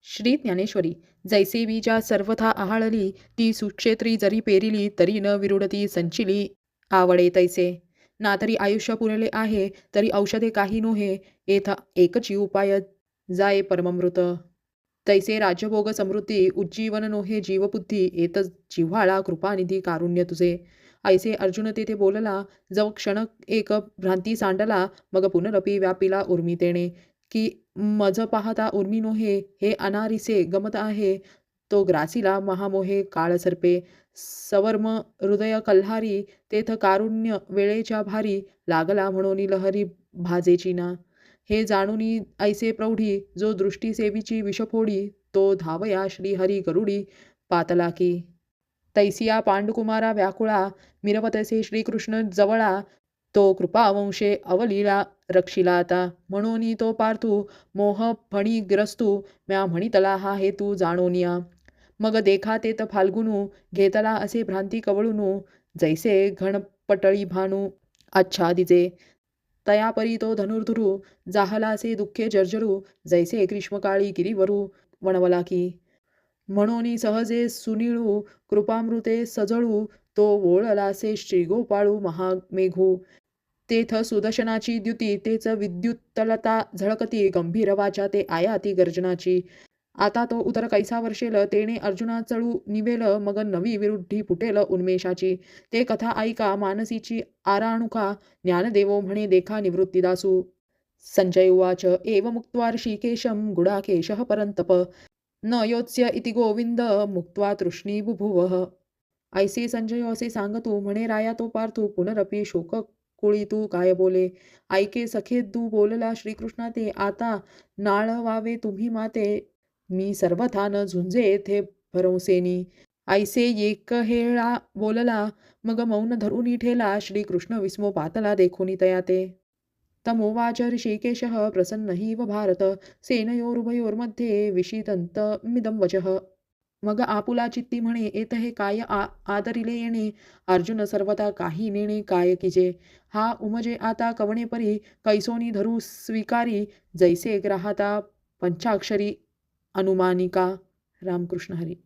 श्री ज्ञानेश्वरी. जैसे बीजा सर्वथा आहाळली, ती सुक्षेत्री जरी पेरिली, तरी न विरुडती संचिली आवडे तैसे. ना तरी आयुष्य पुरले आहे, तरी औषधे काही नोहे, येथा एकची उपाय जाये परममृत. तैसे राज्यभोग समृद्धी, उज्जीवन नोहे जीवबुद्धी, येत जिव्हाळा कृपानिधी कारुण्य तुझे. ऐसे अर्जुन तेथे बोलला, जव क्षण एक भ्रांती सांडला, मग पुनरपी व्यापिला उर्मी तेणे. की मज पाहता उर्मी नोहे, हे अनारिसे गमत आहे, तो ग्रासीला महामोहे काळ सर्पे. सवर्म हृदय कल्हारी, तेथ कारुण्य वेळेच्या भारी, लागला म्हणून लहरी भाजेची ना. हे जाणूनी ऐसे प्रौढी, जो दृष्टी सेवीची विषफोडी, तो धावया श्रीहरी गरुडी पातलाकी. तैसिया पांडुकुमारा व्याकुळा, मिरवतसे श्रीकृष्ण जवळा, तो कृपावंशे अवलीला रक्षिला आता. म्हणून तो पार्थू मोह फणी ग्रस्तू, म्या म्हणितला हा हेतू जाणोनिया. मग देखा तेत फाल्गुनू, घेतला असे भ्रांती कवळूनू, जैसे घनपटळी भानू आच्छादिजे. तयापरी तो धनुर्धुरू, जाहला असे दुःखे जर्जरू, जैसे ग्रीष्मकाळी गिरीवरू वणवला की. म्हणून सहजे सुनिळू, कृपामृते सजळू, तो वोळलासे श्रीगोपाळू महामेघू. तेथ सुदर्शनाची द्युती, तेच विद्युत्तलता झळकती, गंभीर वाचा ते आयाती गर्जनाची. आता तो उदर कैसा वर्षेल, तेणे अर्जुना चळू निवेल, मग नवी विरुद्धी फुटेल उन्मेषाची. ते कथा ऐका मानसीची आराणुका, ज्ञानदेवो म्हणे देखा निवृत्तिदासू. संजय उवाच. एव मुक्त्वा ऋषिकेशं गुडाकेशः परन्तप, न योत्स्य इति गोविंद मुक्त्वा तृष्णी बुभुवः. ऐसे संजय असे सांगतू, म्हणे राया तो पार्थू, पुनरपी शोक कुळी तू काय बोले. ऐके सखे तू बोलला श्रीकृष्णा ते, आता नाळवावे तुम्ही माते, मी सर्वथा न झुंजे येथे भरवसेनी. ऐसे एकहेळा बोलला, मग मौन धरून ठेला, श्रीकृष्ण विस्मो पातला देखोनी तया ते. तमोवाच ऋषिकेशः प्रसन्न व भारत, सेनयोरुभयोर्मध्ये विषिदन्तमिदं वचः. मग आपुला चित्ती म्हणे, येत हे काय आदरिले येणे, अर्जुन सर्वथा काही नेणे काय किजे. हा उमजे आता कवणे परी, कैसोनी धरू स्वीकारी, जैसे ग्राहता पंचाक्षरी अनुमानिका. रामकृष्ण हरी.